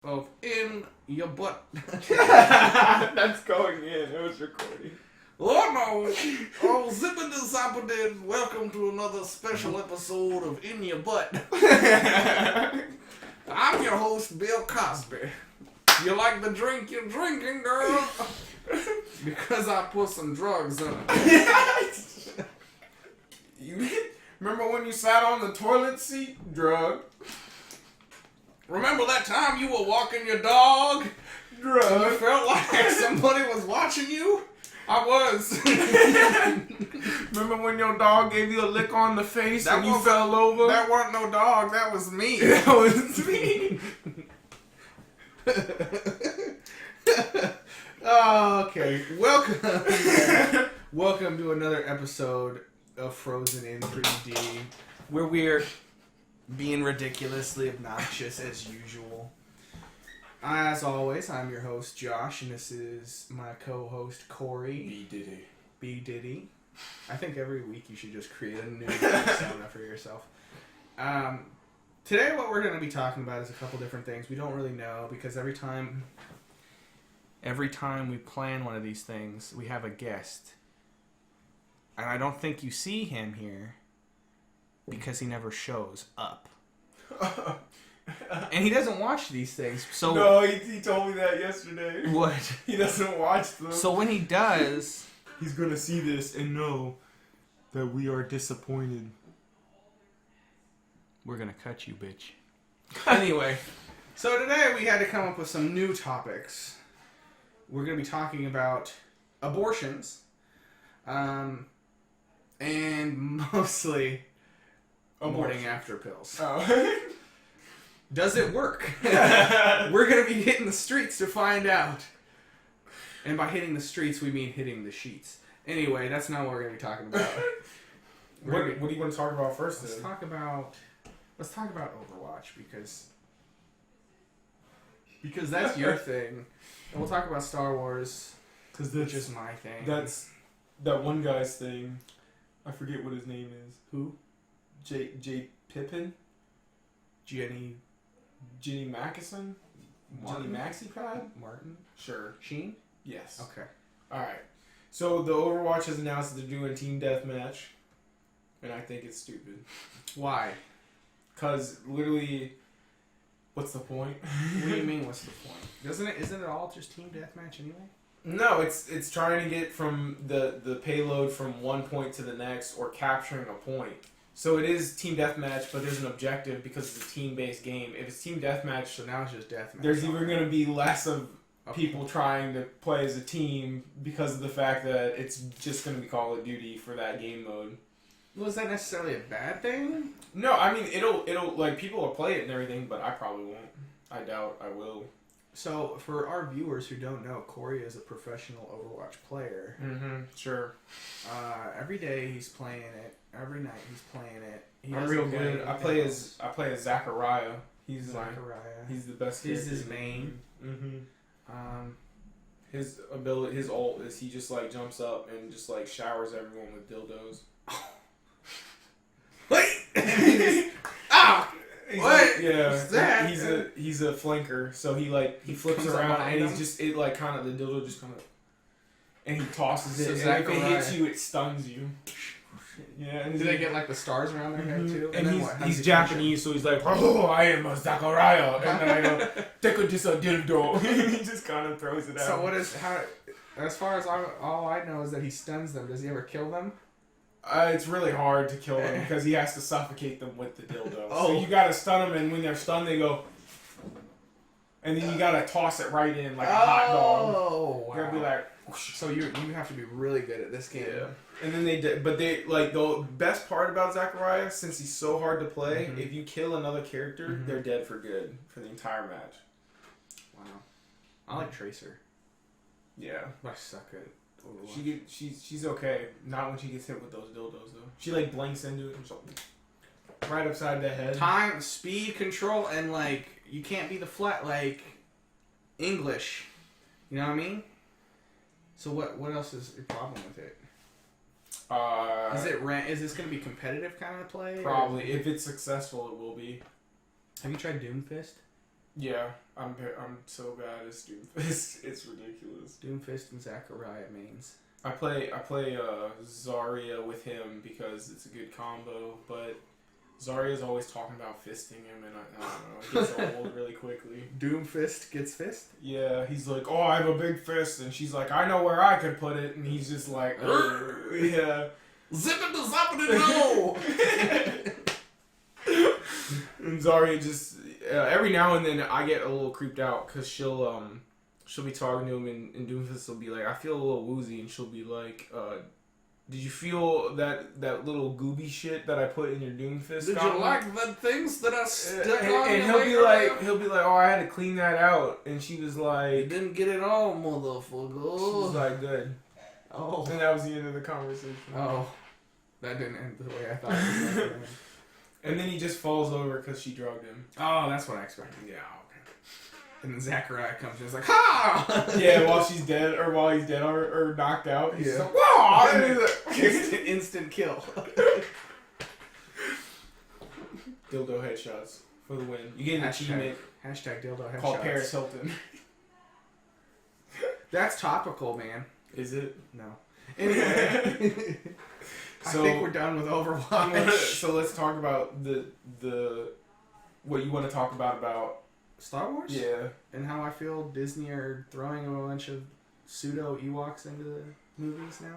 of in your butt. That's going in. It was recording. Oh no! Oh, zippity zappity! Welcome to another special episode of In Your Butt. I'm your host, Bill Cosby. You like the drink you're drinking, girl? Because I put some drugs in it. Remember when you sat on the toilet seat? Drug. Remember that time you were walking your dog? Drug. And you felt like somebody was watching you? I was. Remember when your dog gave you a lick on the face and you wasn't- fell over? That wasn't no dog, that was me. That was me. Oh, okay. Welcome to another episode of Frozen in 3D, where we're being ridiculously obnoxious as usual. As always, I'm your host, Josh, and this is my co-host, Corey. B. Diddy. I think every week you should just create a new persona for yourself. Today what we're going to be talking about is a couple different things. We don't really know, because every time we plan one of these things, we have a guest. And I don't think you see him here because he never shows up. And he doesn't watch these things. So No, he told me that yesterday. What? He doesn't watch them. So when he does, He's gonna see this and know that we are disappointed. we're going to cut you, bitch. Anyway, so today we had to come up with some new topics. We're going to be talking about abortions. And mostly morning after pills. Oh. Does it work? We're going to be hitting the streets to find out. And by hitting the streets, we mean hitting the sheets. Anyway, that's not what we're going to be talking about. What do you want to talk about first? Let's talk about Overwatch because that's your thing. And we'll talk about Star Wars, which is my thing. That's that one guy's thing. I forget what his name is. Who? J. Pippin? Jenny Mackison? Martin? Jenny Maxipad? Martin? Sure. Sheen? Yes. Okay. Alright. So the Overwatch has announced that they're doing Team Deathmatch. And I think it's stupid. Why? Because literally, what's the point? What do you mean, what's the point? Isn't it all just team deathmatch anyway? No, it's trying to get from the payload from one point to the next or capturing a point. So it is team deathmatch, but there's an objective because it's a team-based game. If it's team deathmatch, So now it's just deathmatch. there's even going to be less of people trying to play as a team because of the fact that it's just going to be Call of Duty for that game mode. Was that necessarily a bad thing? No, I mean it'll like people will play it and everything, but I probably won't. I doubt I will. So, for our viewers who don't know, Corey is a professional Overwatch player. Mm-hmm. Sure. Every day he's playing it. Every night he's playing it. I'm real good. I play as Zachariah. He's Zachariah. He's the best. He's his main. Mm-hmm. His ability, his ult is he just like jumps up and just like showers everyone with dildos. Wait! Ah! What? Yeah, What's that? He's a flanker, so he flips comes up around behind and him? he's just the dildo just kind of, and he tosses So it. And Zachariah- if it hits you, it stuns you. Yeah, and Do they get like the stars around their head too? And then what? How he's does he finish Japanese, so he's like, "Oh, I am a Zachariah," and then I go, "Take this a dildo." He just kind of throws it it? out. So what is how? As far as all I know is that he stuns them. Does he ever kill them? It's really hard to kill them because he has to suffocate them with the dildo. Oh. So you gotta stun them, and when they're stunned, they go, and then you gotta toss it right in like a hot dog. Oh, You gotta be like, so you have to be really good at this game. yeah. And then they like the best part about Zachariah, since he's so hard to play, Mm-hmm. if you kill another character, Mm-hmm. they're dead for good for the entire match. Wow. I like Tracer, Yeah. but I suck at Overwatch. She's okay. Not when she gets hit with those dildos though. She like blinks into it and so right upside the head. Time, speed, control, and like you can't be the flat like English. You know what I mean? So what else is your problem with it? Is this going to be competitive kind of play? Probably. If it's successful, it will be. Have you tried Doomfist? Yeah, I'm so bad at Doomfist. It's ridiculous. Doomfist and Zachariah mains. I play Zarya with him because it's a good combo, but Zarya's always talking about fisting him, and I don't know, it gets old really quickly. Doomfist gets fist? Yeah, he's like, oh, I have a big fist, and she's like, I know where I could put it, and he's just like, yeah. Zip it to zap it no! And Zarya just, every now and then I get a little creeped out, because she'll be talking to him, and Doomfist will be like, I feel a little woozy, and she'll be like, did you feel that little gooby shit that I put in your Doomfist? Did you like the things that I stuck on and he'll be like, oh, I had to clean that out, and she was like, you didn't get it all, motherfucker. She was like, good. Oh. And that was the end of the conversation. Oh. That didn't end the way I thought it was going to end. And then he just falls over because she drugged him. Oh, that's what I expected. Yeah, okay. And then Zachariah comes and is like, ha! Yeah, while she's dead, or while he's dead or knocked out. He's like, whoa! Instant kill. Dildo headshots for the win. You get an achievement. Hashtag dildo headshots. Called Paris Hilton. That's topical, man. Is it? No. Anyway. So, I think we're done with Overwatch. So let's talk about the what you want to talk about Star Wars? Yeah. And how I feel Disney are throwing a bunch of pseudo Ewoks into the movies now.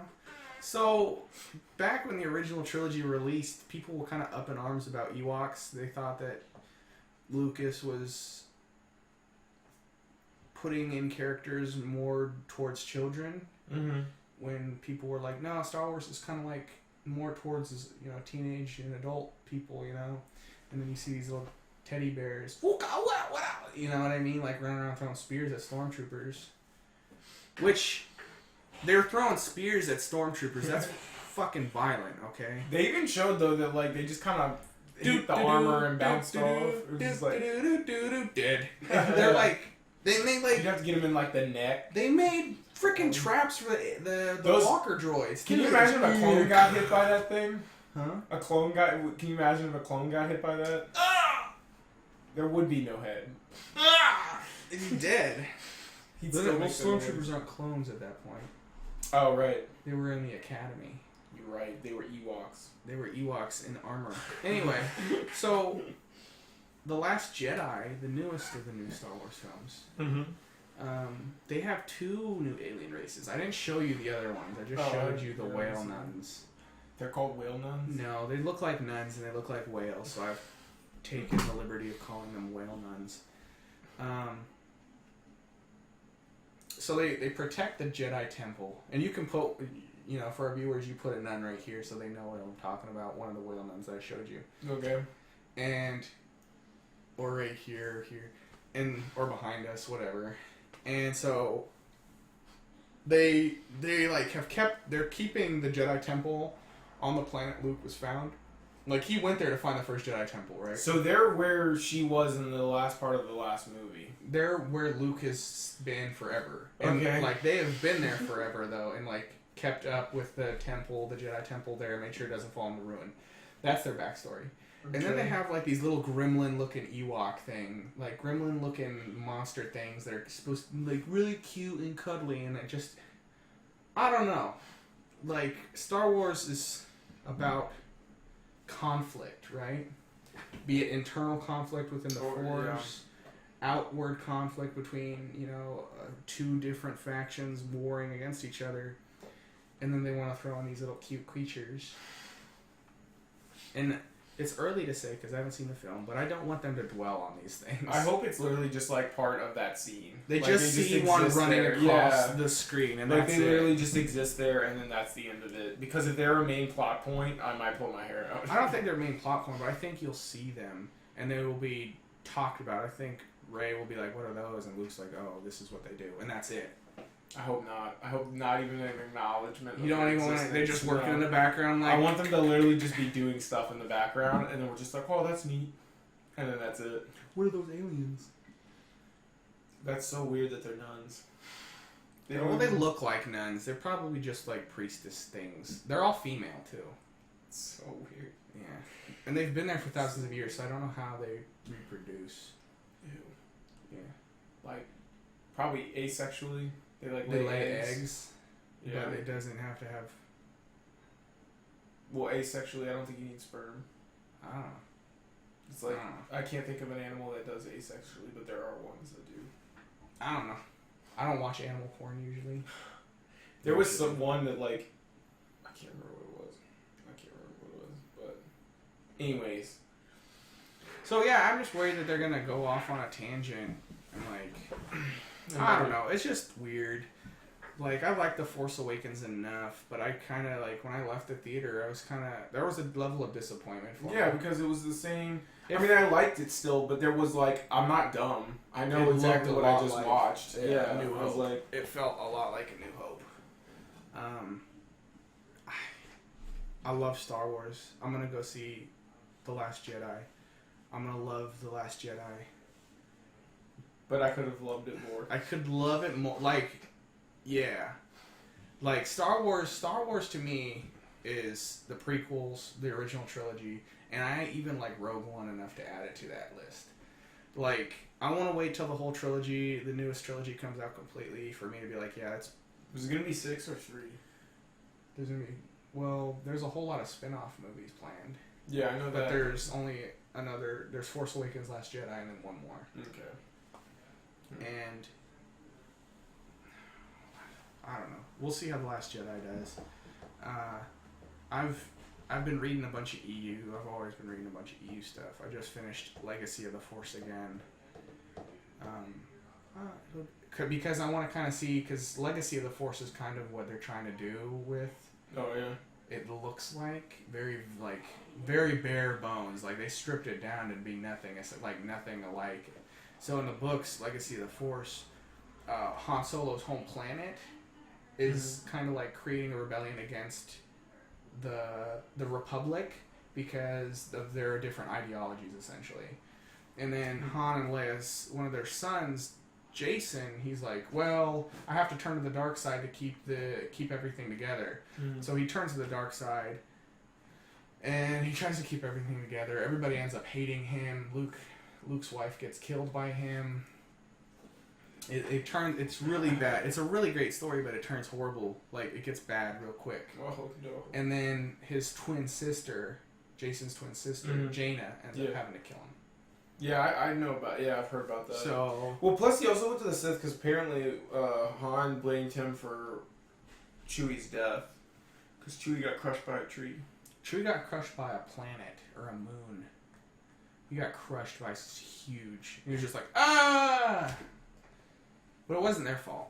So, back when the original trilogy released, people were kind of up in arms about Ewoks. They thought that Lucas was putting in characters more towards children. Mm-hmm. When people were like, no, Star Wars is kind of like more towards, teenage and adult people, And then you see these little teddy bears, you know what I mean? Like running around throwing spears at stormtroopers. Which, they're throwing spears at stormtroopers. That's fucking violent, okay? They even showed, though, that, like, they just kind of hit the armor and bounced off. It was just like... Dead. They're like... They made, like... You'd have to get them in, like, the neck. They made freaking traps for the walker droids. Can you imagine if a clone got hit by that thing? Huh? Can you imagine if a clone got hit by that? There would be no head. He's dead. Stormtroopers aren't clones at that point. Oh, right. They were in the academy. You're right. They were Ewoks. They were Ewoks in armor. Anyway, so... The Last Jedi, the newest of the new Star Wars films, they have 2 new alien races. I didn't show you the other ones. I just showed you the whale nuns. They're called whale nuns? No, they look like nuns and they look like whales, so I've taken the liberty of calling them whale nuns. So they protect the Jedi Temple. And you can put, for our viewers, you put a nun right here so they know what I'm talking about. One of the whale nuns that I showed you. Okay. Or right here, or behind us, whatever. And so they're keeping the Jedi Temple on the planet Luke was found. Like, he went there to find the first Jedi Temple, right? So they're where she was in the last part of the last movie. They're where Luke has been forever. And, they have been there forever, though, and, kept up with the temple, the Jedi Temple there, made sure it doesn't fall into ruin. That's their backstory. Okay. And then they have, these little gremlin-looking Ewok thing. Gremlin-looking monster things that are supposed to be, really cute and cuddly, and it just... I don't know. Star Wars is about conflict, right? Be it internal conflict within the Force, outward conflict between, 2 different factions warring against each other, and then they want to throw in these little cute creatures. And... It's early to say because I haven't seen the film, but I don't want them to dwell on these things. I hope it's literally just part of that scene. They just see one running across the screen, and that's it. They literally just exist there, and then that's the end of it. Because if they're a main plot point, I might pull my hair out. I don't think they're a main plot point, but I think you'll see them, and they will be talked about. I think Rey will be like, "What are those?" And Luke's like, "Oh, this is what they do," and that's it. I hope not. I hope not even an acknowledgement. You don't even want to... They're just working in the background. I want them to literally just be doing stuff in the background, and then we're just like, oh, that's neat. And then that's it. What are those aliens? That's so weird that they're nuns. They look like nuns. They're probably just priestess things. They're all female, too. It's so weird. Yeah. And they've been there for thousands of years, so I don't know how they reproduce. Ew. Probably asexually. They lay eggs. Yeah. But it doesn't have to have... Well, asexually, I don't think you need sperm. I don't know. It's like, I can't think of an animal that does asexually, but there are ones that do. I don't know. I don't watch animal porn usually. There was one that, like, I can't remember what it was. But anyways. So, yeah, I'm just worried that they're going to go off on a tangent. And, like, I don't know. It's just weird. Like, I like The Force Awakens enough, but I kind of, like, when I left the theater, I was kind of... There was a level of disappointment for me. Yeah, because it was the same... I mean, I liked it still, but there was, like, I'm not dumb. I know exactly what I just watched. Yeah, New I was Hope. like... It felt a lot like A New Hope. I love Star Wars. I'm going to go see The Last Jedi. I'm going to love The Last Jedi. But I could have loved it more. I could love it more. Like... Yeah. Like, Star Wars to me is the prequels, the original trilogy, and I even like Rogue One enough to add it to that list. Like, I want to wait till the whole trilogy, the newest trilogy comes out completely for me to be like, yeah, it's... Was it going to be 6 or 3? There's going to be... Well, there's a whole lot of spin-off movies planned. Yeah, I know that. But there's only another... There's Force Awakens, Last Jedi, and then one more. Okay. And... I don't know. We'll see how The Last Jedi does. I've been reading a bunch of EU. I've always been reading a bunch of EU stuff. I just finished Legacy of the Force again. Because I want to kind of see... Because Legacy of the Force is kind of what they're trying to do with... Oh, yeah. It looks like very bare bones. Like, they stripped it down to be nothing. It's like nothing alike. So in the books, Legacy of the Force, Han Solo's home planet... is kind of like creating a rebellion against the Republic because of their different ideologies, essentially. And then Han and Leia's, one of their sons, Jason, he's like, well, I have to turn to the dark side to keep everything together. So he turns to the dark side, and he tries to keep everything together. Everybody ends up hating him. Luke's wife gets killed by him. It's really bad. It's a really great story, but it turns horrible. Like, it gets bad real quick. Oh, no. And then his twin sister, Jason's twin sister, Jaina, ends up having to kill him. Yeah, I know about... Yeah, I've heard about that. So... Well, plus he also went to the Sith because apparently Han blamed him for Chewie's death. Because Chewie got crushed by a tree. Chewie got crushed by a planet, or a moon. He got crushed by huge... He was just like, ah! But it wasn't their fault.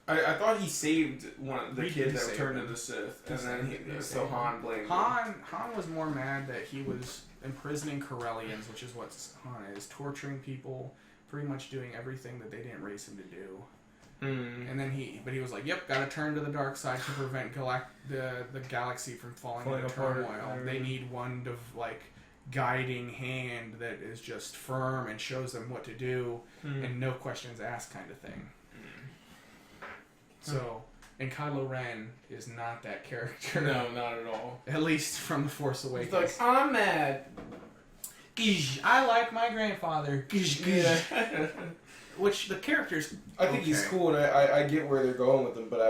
I thought he saved one of the kids that turned into the Sith, and then so Han blamed him. Han was more mad that he was imprisoning Corellians, which is what Han is, torturing people, pretty much doing everything that they didn't raise him to do. And then he was like, "Yep, got to turn to the dark side to prevent the galaxy from falling into turmoil. They need one guiding hand that is just firm and shows them what to do and no questions asked kind of thing." So, and Kylo Ren is not that character. No, not at all. At least from The Force Awakens. He's like, I'm mad. I like my grandfather. Yeah. Which the characters... I think he's cool, and I get where they're going with him, but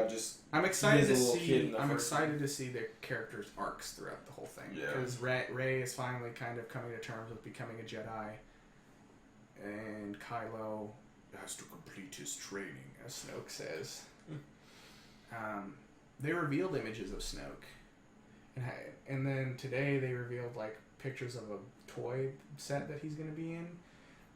I'm excited to see... I'm excited to see their characters' arcs throughout the whole thing. Yeah. Because Rey is finally kind of coming to terms with becoming a Jedi. And Kylo has to complete his training, as Snoke says. They revealed images of Snoke. And then today they revealed, pictures of a toy set that he's going to be in.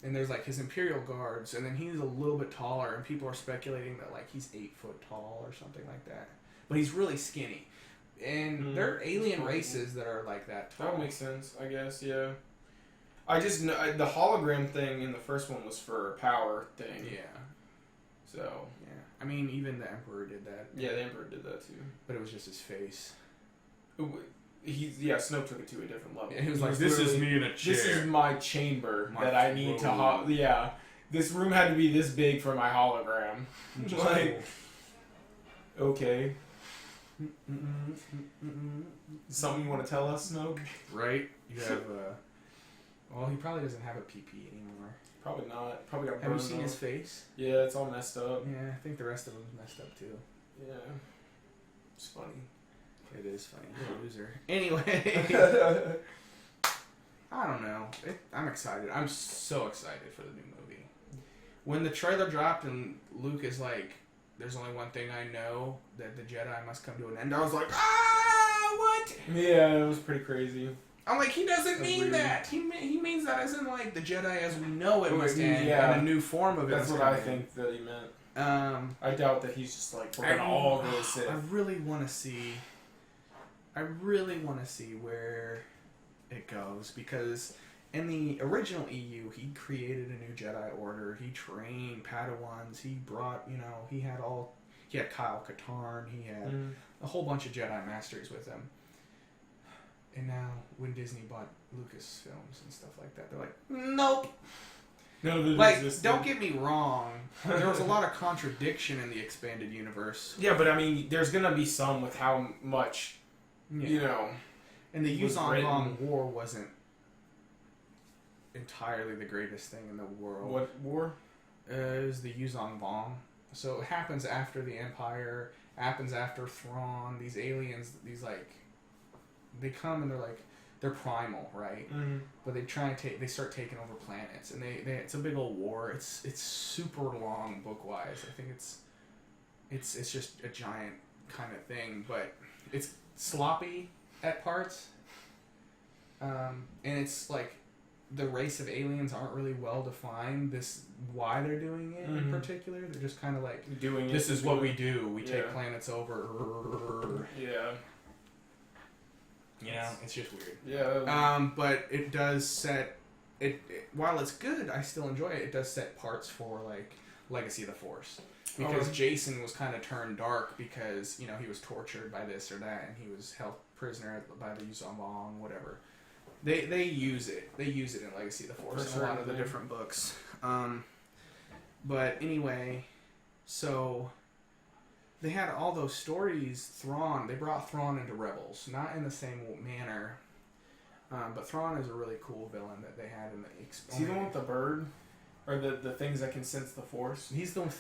And there's his Imperial guards, and then he's a little bit taller, and people are speculating that he's 8 foot tall or something like that. But he's really skinny. And there are alien races that are like that tall. That would make sense, I guess, yeah. I just know the hologram thing in the first one was for a power thing. Yeah. So. Yeah. I mean, even the Emperor did that. Yeah, the Emperor did that too. But it was just his face. Snoke took it to a different level. Yeah, he was like, this is me in a chair. This is my chamber that I need to... This room had to be this big for my hologram. Okay. Something you want to tell us, Snoke? Right? You have, well, he probably doesn't have a PP anymore. Probably not. Probably got Have burned. you seen his face? Yeah, it's all messed up. Yeah, I think the rest of him's messed up too. Yeah. It's funny. It is funny. He's a loser. Anyway. I don't know. I'm excited. I'm so excited for the new movie. When the trailer dropped and Luke is like, there's only one thing I know, that the Jedi must come to an end, I was like, what? Yeah, it was pretty crazy. I'm like, he doesn't mean weird. that. He means that as in like the Jedi as we know it must end, yeah. and a new form of it. That's what I think that he meant. I doubt that he's just like, we're gonna all go Sith. I really want to see where it goes, because in the original EU, he created a new Jedi Order. He trained Padawans. He brought, he had Kyle Katarn. He had a whole bunch of Jedi Masters with him. And now, when Disney bought Lucasfilms and stuff like that, they're like, nope. None of it Like, existed. don't get me wrong. There was a lot of contradiction in the expanded universe. Yeah, but I mean, there's gonna be some with how much, And the was Yuzong Vong written. War wasn't entirely the greatest thing in the world. What war? It was the Yuzong Vong. So it happens after the Empire, happens after Thrawn. These aliens, they come and they're primal, right? Mm-hmm. But they start taking over planets, and it's a big old war. It's super long book wise. I think it's just a giant kind of thing, but it's sloppy at parts. And it's like the race of aliens aren't really well defined. Why they're doing it in particular. They're just kind of like doing it. This is what we do. We take Yeah. planets over. Yeah. It's just weird. Yeah. But it does set it. While it's good, I still enjoy it. It does set parts for like Legacy of the Force, because Jason was kind of turned dark because he was tortured by this or that, and he was held prisoner by the Yuzong Vong, whatever. They use it. They use it in Legacy of the Force in a lot of the different books. But anyway, so they had all those stories. They brought Thrawn into Rebels, not in the same manner. But Thrawn is a really cool villain that they had in the. Is he the one with the bird, or the things that can sense the Force? He's the one.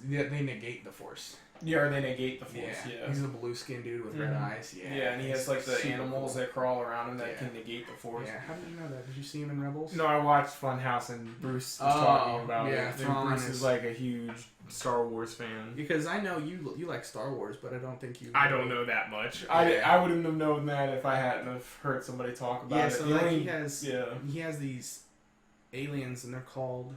They negate the Force. Yeah, or they negate the Force. Yeah. He's a blue skinned dude with red eyes. Yeah. Yeah, and he has like the super animals cool. that crawl around him that can negate the Force. Yeah. How did you know that? Did you see him in Rebels? No, I watched Funhouse and Bruce was talking about yeah, it. Thrawn Bruce is like a huge Star Wars fan. Because I know you like Star Wars, but I don't think you. I don't know that much. Yeah. I wouldn't have known that if I hadn't have heard somebody talk about it. So he has these aliens, and they're called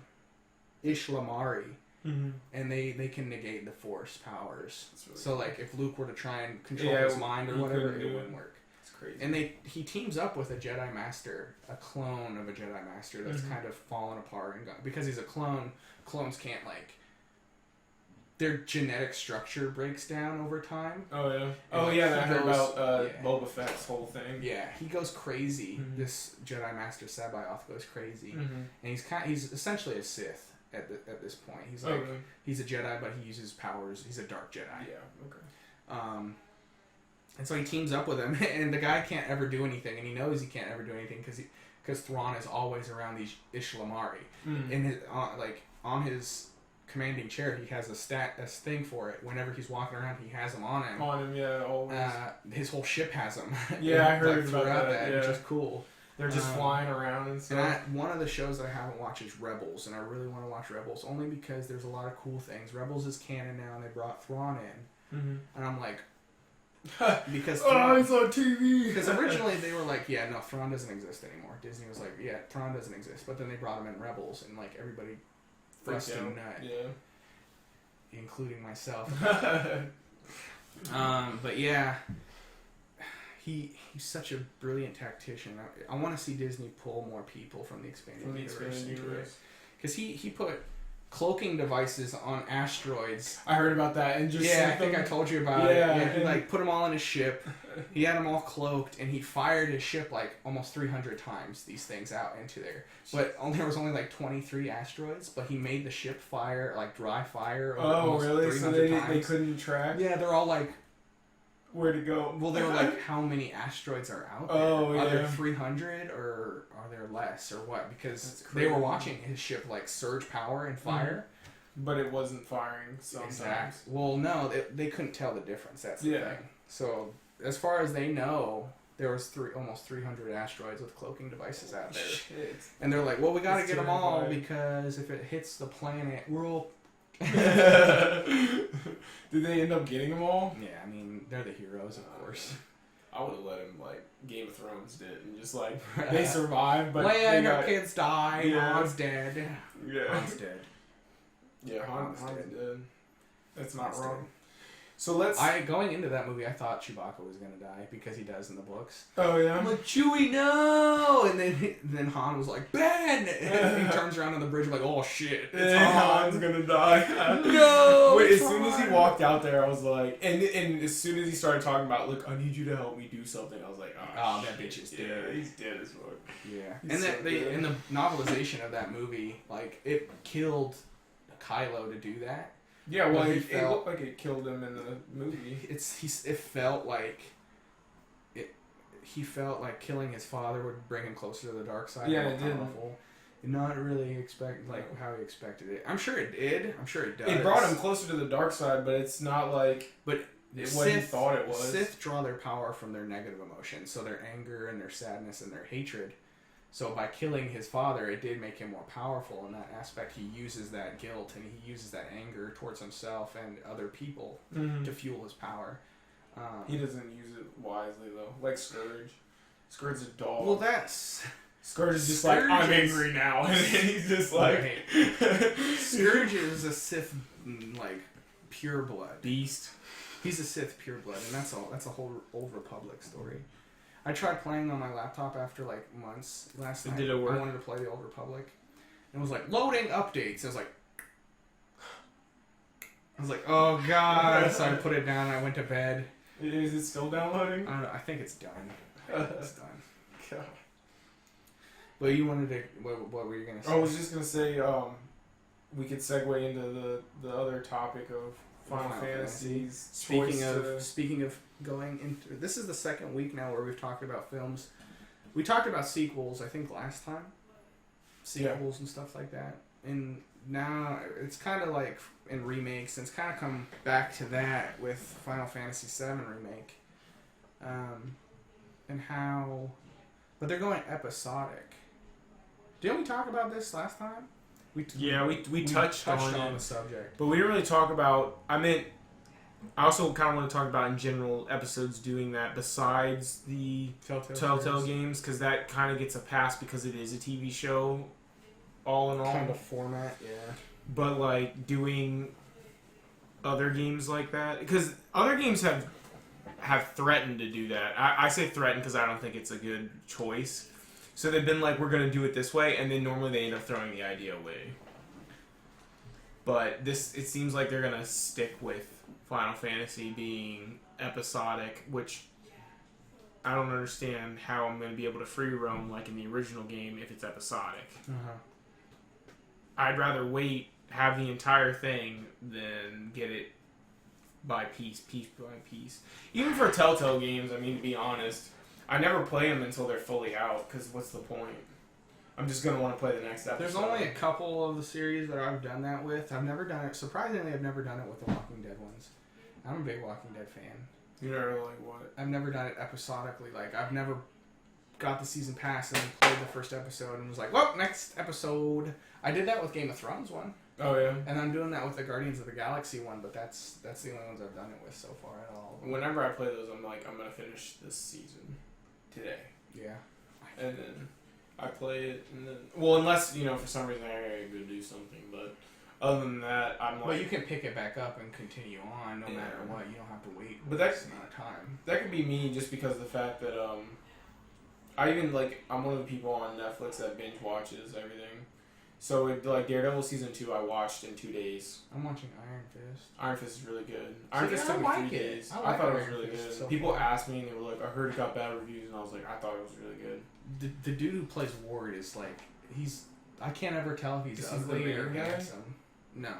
Ishlamari. Mm-hmm. And they can negate the Force powers. Really so cool. like if Luke were to try and control his mind or whatever, it wouldn't work. It's crazy. And he teams up with a Jedi Master, a clone of a Jedi Master that's kind of fallen apart because he's a clone. Clones can't their genetic structure breaks down over time. Oh yeah. And I heard about Boba Fett's whole thing. Yeah, he goes crazy. Mm-hmm. This Jedi Master Sabaoth goes crazy, Mm-hmm. and he's essentially a Sith. At this point, he's he's a Jedi, but he uses powers. He's a dark Jedi. Yeah. Okay. And so he teams up with him, and the guy can't ever do anything, and he knows he can't ever do anything because Thrawn is always around these Ishlamari. In his on his commanding chair, he has a thing for it. Whenever he's walking around, he has them on him. On him, yeah, always. His whole ship has them. Yeah, I heard about throughout that. Yeah. which is cool. They're just flying around and stuff. And one of the shows that I haven't watched is Rebels, and I really want to watch Rebels only because there's a lot of cool things. Rebels is canon now, and they brought Thrawn in, and I'm like, because Thrawn, it's on TV. Because originally they were like, yeah, no, Thrawn doesn't exist anymore. Disney was like, yeah, Thrawn doesn't exist, but then they brought him in Rebels, and like everybody freaked out, including myself. But yeah. He's such a brilliant tactician. I want to see Disney pull more people from the expanded universe into it. Because he put cloaking devices on asteroids. I heard about that. And just I think I told you about it. Yeah, he put them all in his ship. He had them all cloaked, and he fired his ship almost 300 times, these things out into there. But there was only 23 asteroids, but he made the ship fire, dry fire. Oh, really? So they times. couldn't track? Yeah, they're all where to go. Well, they were like, how many asteroids are out there? Oh, yeah. Are there 300 or are there less or what? Because they were watching his ship like surge power and fire. But it wasn't firing sometimes. Exactly. Well, no, they couldn't tell the difference. That's the thing. So, as far as they know, there was almost 300 asteroids with cloaking devices out there. Shit. And they're like, well, we got to get them all because if it hits the planet, we're all... Did they end up getting them all? Yeah, I mean, they're the heroes, of course. I would have let him, like, Game of Thrones did, and just, like, they survived, but Leia and her kids died, Yeah. Han's dead. Yeah. Han's dead. Yeah, Han's dead. That's not Han's wrong. dead. So let's... Going into that movie, I thought Chewbacca was going to die, because he does in the books. Oh, yeah? I'm like, Chewie, no! And then Han was like, Ben! And he turns around on the bridge like, oh shit, it's Han. Han's gonna die. No! Wait, as soon as he walked out there, I was like... And as soon as he started talking about, look, I need you to help me do something, I was like, oh that bitch is dead. Yeah, he's dead as fuck. Yeah. He's And so that good. in the novelization of that movie, like, it killed Kylo to do that. Yeah, well, But it looked like it killed him in the movie. It felt like... He felt like killing his father would bring him closer to the dark side. Yeah, more it did. powerful. Not really how he expected it. I'm sure it did. I'm sure it does. It brought him closer to the dark side, but it's not like But what he thought it was. Sith draw their power from their negative emotions, so their anger and their sadness and their hatred. So by killing his father, it did make him more powerful in that aspect. He uses that guilt and he uses that anger towards himself and other people to fuel his power. He doesn't use it wisely though, like Scourge. Scourge's a dog. Well, that's... Scourge is just like, I'm angry now, and then he's just like... Right. Scourge is a Sith, like, pure blood. Beast. He's a Sith pure blood, and that's a whole Old Republic story. I tried playing on my laptop after, like, months last night. Did it work? I wanted to play the Old Republic. And it was like, loading updates. I was like, oh, God. So I put it down, and I went to bed. Is it still downloading? I don't know. I think it's done. It's done. God. But you wanted to... What were you going to say? I was just going to say, we could segue into the other topic of Final Fantasy's Speaking of going into... This is the second week now where we've talked about films. We talked about sequels, I think, last time. Sequels and stuff like that. And now it's kind of like in remakes, and it's kind of come back to that with Final Fantasy VII Remake. And how... But they're going episodic. Didn't we talk about this last time? We touched on the it, subject. but we didn't really talk about... I also kind of want to talk about in general episodes doing that besides the Telltale games, because that kind of gets a pass because it is a TV show, all in all. Kind of format, yeah. But, like, doing other games like that... Because other games have threatened to do that. I say threatened because I don't think it's a good choice. So they've been like, we're going to do it this way, and then normally they end up throwing the idea away. But it seems like they're going to stick with Final Fantasy being episodic, which I don't understand how I'm going to be able to free roam like in the original game if it's episodic. Uh-huh. I'd rather wait, have the entire thing, than get it by piece by piece. Even for Telltale games, I mean, to be honest, I never play them until they're fully out, because what's the point? I'm just going to want to play the next episode. There's only a couple of the series that I've done that with. I've never done it. Surprisingly, I've never done it with the Walking Dead ones. I'm a big Walking Dead fan. You never like what? I've never done it episodically. Like, I've never got the season pass and then played the first episode and was like, well, next episode. I did that with Game of Thrones one. Oh, yeah? And I'm doing that with the Guardians of the Galaxy one, but that's the only ones I've done it with so far at all. Whenever I play those, I'm like, I'm going to finish this season today. Yeah. And then I play it, and then... Well, unless, for some reason I gotta go do something, but other than that, I'm like... But you can pick it back up and continue on no matter what. You don't have to wait but this amount of time. That could be me just because of the fact that, I'm one of the people on Netflix that binge watches everything. So, Daredevil Season 2 I watched in 2 days. I'm watching Iron Fist. Iron Fist is really good. Iron Fist took me 3 days. I thought it was Iron really Fist good. so People far. asked me and they were like, I heard it got bad reviews, and I was like, I thought it was really good. The dude who plays Ward is like, I can't ever tell if he's Is he the ugly or main guy? handsome. No.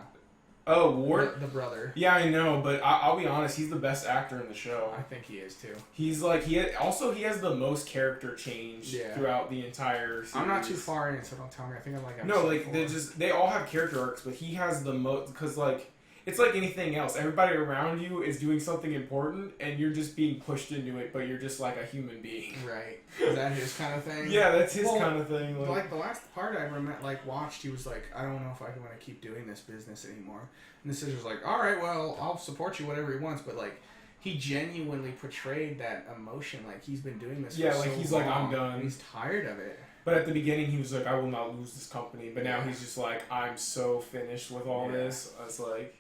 Oh, Ward? The brother. Yeah, I know, but I'll be honest, he's the best actor in the show. I think he is too. He's like, he has the most character change throughout the entire series. I'm not too far in, so don't tell me. I think I'm like... No, like, they all have character arcs, but he has the most, because like, it's like anything else. Everybody around you is doing something important, and you're just being pushed into it, but you're just like a human being. Right. Is that his kind of thing? Yeah, that's his kind of thing. Like the last part I watched, he was like, I don't know if I want to keep doing this business anymore. And the sister's like, all right, well, I'll support you, whatever he wants. But like, he genuinely portrayed that emotion. Like, he's been doing this for so he's long, like, I'm done. He's tired of it. But at the beginning, he was like, I will not lose this company. But now he's just like, I'm so finished with all this. I was like...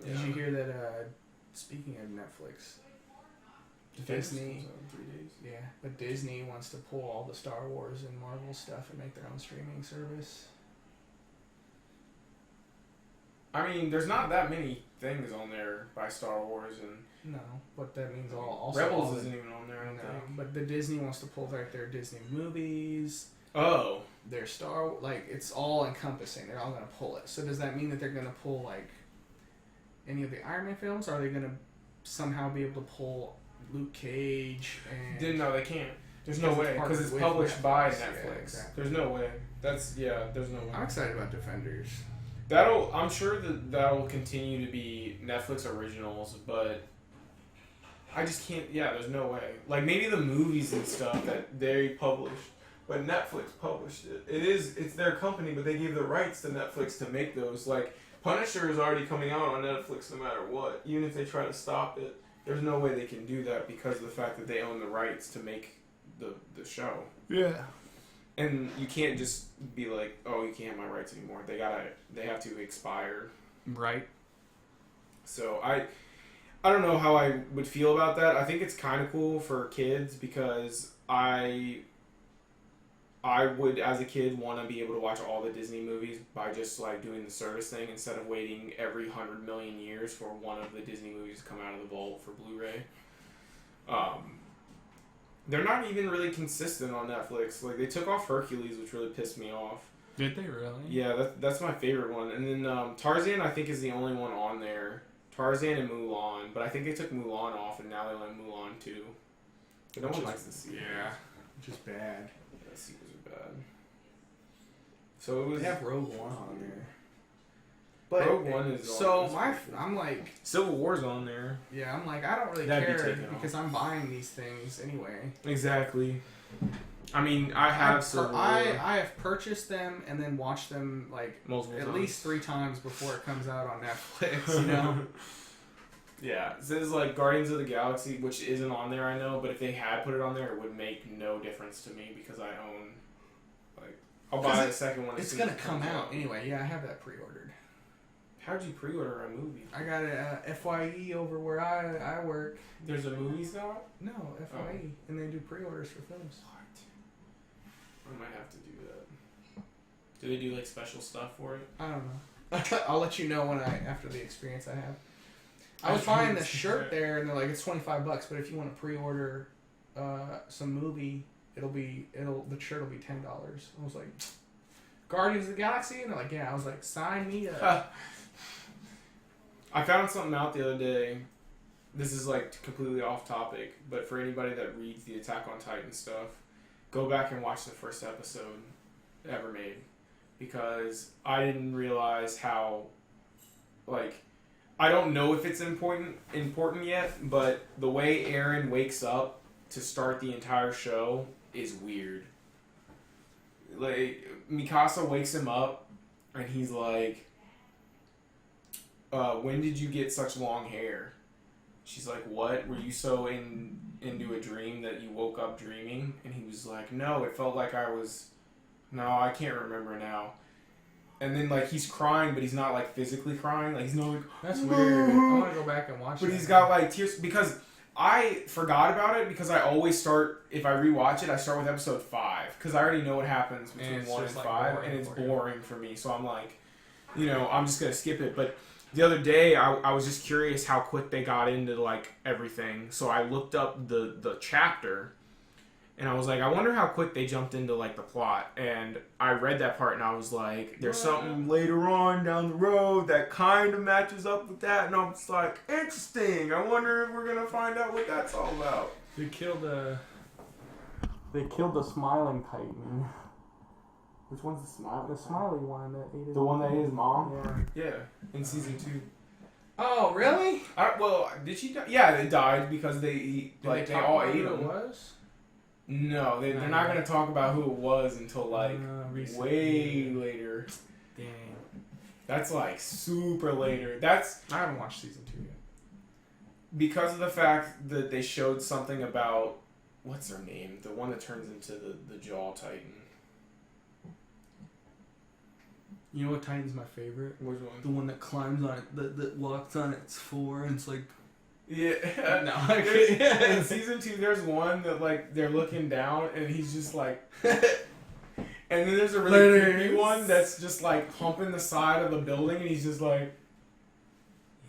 Did you hear that, speaking of Netflix, Disney... 3 days. Yeah, but Disney wants to pull all the Star Wars and Marvel stuff and make their own streaming service. I mean, there's not that many things on there by Star Wars, and... No, but that means Rebels isn't even on there, I don't think. But the Disney wants to pull like their Disney movies... Oh. Their Star... Like, it's all encompassing. They're all going to pull it. So does that mean that they're going to pull, like... any of the Iron Man films? Or are they going to somehow be able to pull Luke Cage and... No, they can't. There's no way, because it's published by Netflix. Yeah, exactly. There's no way. There's no way. I'm excited about Defenders. I'm sure that'll continue to be Netflix originals, but I just can't, there's no way. Like, maybe the movies and stuff that they published, but Netflix published it. It's their company, but they gave the rights to Netflix to make those. Like, Punisher is already coming out on Netflix no matter what. Even if they try to stop it, there's no way they can do that because of the fact that they own the rights to make the show. Yeah. And you can't just be like, oh, you can't have my rights anymore. They have to expire. Right. So I don't know how I would feel about that. I think it's kind of cool for kids because I would, as a kid, want to be able to watch all the Disney movies by just like doing the service thing instead of waiting every 100 million years for one of the Disney movies to come out of the vault for Blu-ray. They're not even really consistent on Netflix. Like, they took off Hercules, which really pissed me off. Did they really? Yeah, that's my favorite one. And then Tarzan, I think, is the only one on there. Tarzan and Mulan. But I think they took Mulan off, and now they let Mulan too. But no one likes the sequels. Yeah, which is bad. Yeah, the sequels are bad. So it was... They have Rogue One on there. But Rogue One is I'm like... Civil War's on there. Yeah, I'm like, I don't really care because I'm buying these things anyway. Exactly. I mean, I have Civil War. I have purchased them and then watched them like multiple at times. least 3 times before it comes out on Netflix, you know? Yeah, it says like Guardians of the Galaxy, which isn't on there, I know, but if they had put it on there, it would make no difference to me because I own, like, I'll buy the second one. It's gonna come out anyway. Yeah, I have that pre-ordered. How'd you pre-order a movie? I got it FYE over where I work. There's a movies now? No, FYE, and they do pre-orders for films. What? I might have to do that. Do they do like special stuff for it? I don't know. I'll let you know after the experience I have. I was buying the shirt there, and they're like, it's $25, but if you want to pre-order some movie, the shirt will be $10. I was like, Guardians of the Galaxy, and they're like, yeah. I was like, sign me up. I found something out the other day. This is like completely off topic, but for anybody that reads the Attack on Titan stuff, go back and watch the first episode ever made, because I didn't realize how, like, I don't know if it's important yet, but the way Eren wakes up to start the entire show is weird. Like, Mikasa wakes him up, and he's like, when did you get such long hair? She's like, what? Were you so into a dream that you woke up dreaming? And he was like, no, it felt like I can't remember now. And then, like, he's crying, but he's not, like, physically crying. Like, he's not like... That's weird. I want to go back and watch it. But he's got, like, tears... Because I forgot about it, because I always start... If I rewatch it, I start with episode 5. Because I already know what happens between 1 and 5. And it's boring for me. So I'm like, you know, I'm just going to skip it. But the other day, I was just curious how quick they got into, like, everything. So I looked up the chapter... And I was like, I wonder how quick they jumped into like the plot. And I read that part and I was like, there's something later on down the road that kind of matches up with that. And I was like, interesting. I wonder if we're gonna find out what that's all about. They killed the smiling Titan. Which one's the smiley? The smiley one that ate his The one that ate his mom? Yeah. Yeah, in season 2. Oh, really? Well, did she die? Yeah, they died because they all ate who them. it was? No, they're not going to talk about who it was until Recently. way later. Dang. That's like super later. I haven't watched season 2 yet. Because of the fact that they showed something about, what's her name? The one that turns into the Jaw Titan. You know what Titan's my favorite? Which one? The one that climbs on it, that walks on its floor, and it's like... Yeah. No. In season 2, there's one that like they're looking down and he's just like... And then there's a really creepy one that's just like humping the side of the building and he's just like...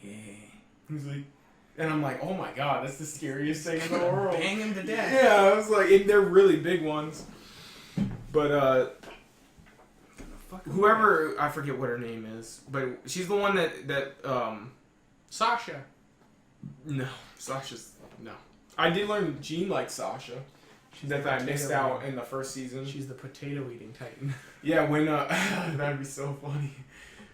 Yeah. He's like... And I'm like, oh my god, that's the scariest thing in the world. Bang him to death. Yeah, I was like, and they're really big ones. But whoever, I forget what her name is, but she's the one that Sasha. no, Sasha's, no. I did learn Jean likes Sasha. That I missed out in the first season. She's the potato-eating Titan. Yeah, when, that'd be so funny.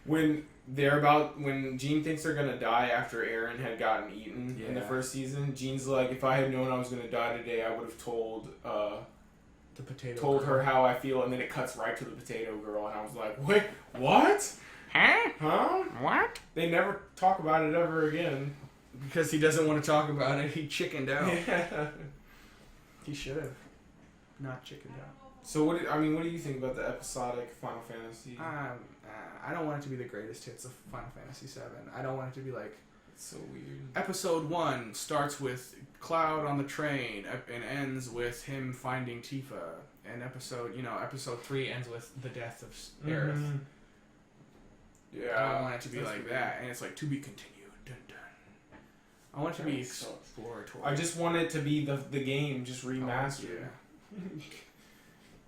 When Jean thinks they're gonna die after Eren had gotten eaten in the first season, Jean's like, if I had known I was gonna die today, I would have told her how I feel, and then it cuts right to the potato girl, and I was like, wait, what? Huh? What? They never talk about it ever again. Because he doesn't want to talk about it, he chickened out. Yeah. He should have. Not chickened out. So what do you think about the episodic Final Fantasy? I don't want it to be the greatest hits of Final Fantasy VII. I don't want it to be like... It's so weird. Episode 1 starts with Cloud on the train and ends with him finding Tifa. And episode 3 ends with the death of Aerith. Mm-hmm. Yeah. I don't want it to be like weird. That. And it's like, to be continued. Dun, dun. I want it to be exploratory. I just want it to be the game just remastered. Yeah.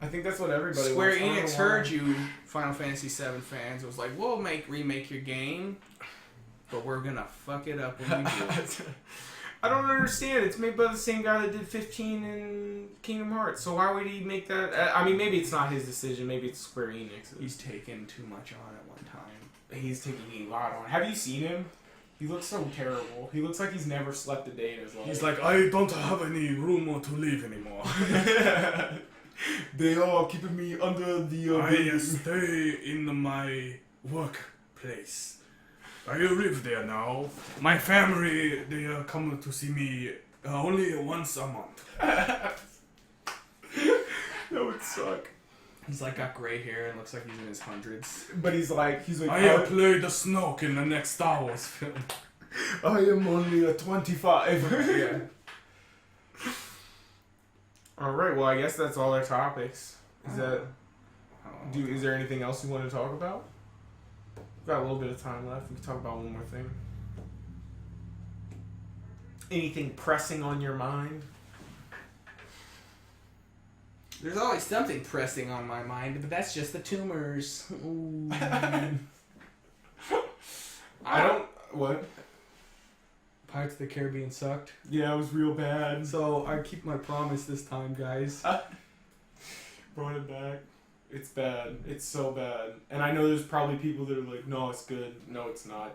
I think that's what everybody Square wants. Enix heard you, Final Fantasy VII fans. It was like, we'll remake your game, but we're gonna fuck it up when we do it. I don't understand. It's made by the same guy that did 15 in Kingdom Hearts. So why would he make that? I mean, maybe it's not his decision. Maybe it's Square Enix. He's taken too much on at one time. He's taking a lot on. Have you seen him? He looks so terrible. He looks like he's never slept a day in his life. He's like, I don't have any room to live anymore. They are keeping me under the... I stay in my workplace. I live there now. My family, they come to see me only once a month. That would suck. He's like got gray hair and looks like he's in his hundreds. But he's like I play the Snoke in the next Star Wars film. I am only a 25. Yeah. All right. Well, I guess that's all our topics. Is there anything else you want to talk about? We've got a little bit of time left. We can talk about one more thing. Anything pressing on your mind? There's always something pressing on my mind, but that's just the tumors. Ooh. What? Pirates of the Caribbean sucked. Yeah, it was real bad. So I keep my promise this time, guys. Brought it back. It's bad. It's so bad. And I know there's probably people that are like, no, it's good. No, it's not.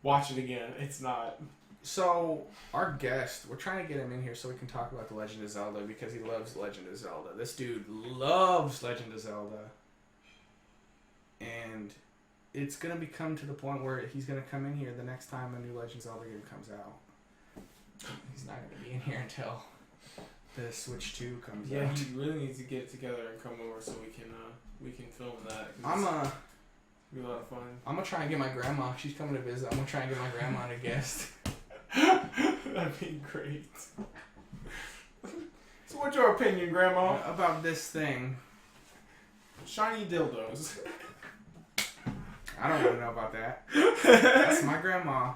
Watch it again. It's not. So, our guest, we're trying to get him in here so we can talk about The Legend of Zelda because he loves Legend of Zelda. This dude loves Legend of Zelda. And it's going to become to the point where he's going to come in here the next time a new Legend of Zelda game comes out. He's not going to be in here until the Switch 2 comes out. Yeah, he really needs to get together and come over so we can film that. It'll be a lot of fun. I'm going to try and get my grandma. She's coming to visit. I'm going to try and get my grandma to guest. That'd be great. So what's your opinion, Grandma? About this thing. Shiny dildos. I don't want to know about that. That's my grandma.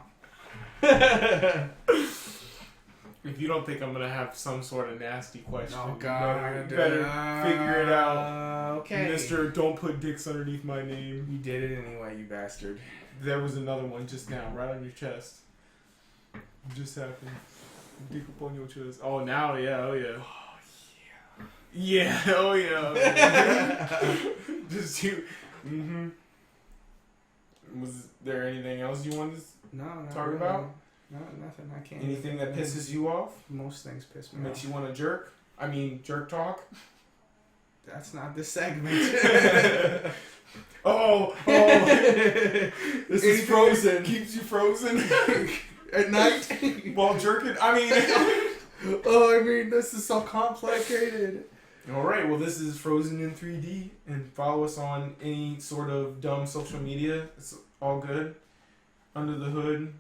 If you don't think I'm gonna have some sort of nasty question, Oh God! you better figure it out. Okay, Mister, don't put dicks underneath my name. You did it anyway, you bastard. There was another one just now, right on your chest. It just happened. Dick up on your chest. Oh, now, yeah, oh yeah. Oh Yeah, oh yeah. Just you. Mm-hmm. Was there anything else you wanted to not talk really. about? No, nothing. I can't. Anything that pisses you off? Most things piss me Makes off. you want to jerk? I mean, jerk talk? That's not the segment. Oh! This is frozen. Keeps you frozen At night while jerking. I mean, oh, I mean, this is so complicated. all right. Well, this is Frozen in 3D, and follow us on any sort of dumb social media. It's all good. Under the hood.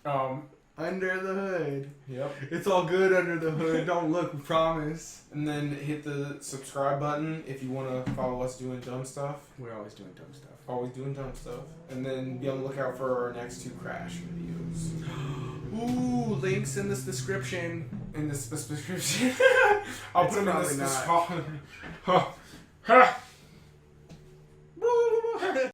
Under the hood. Yep. It's all good under the hood. Don't look, we promise. And then hit the subscribe button if you want to follow us doing dumb stuff. We're always doing dumb stuff. Always doing dumb stuff. And then be on the lookout for our next 2 crash videos. Ooh, links in this description. In this description. I'll It's put them in probably this not. description.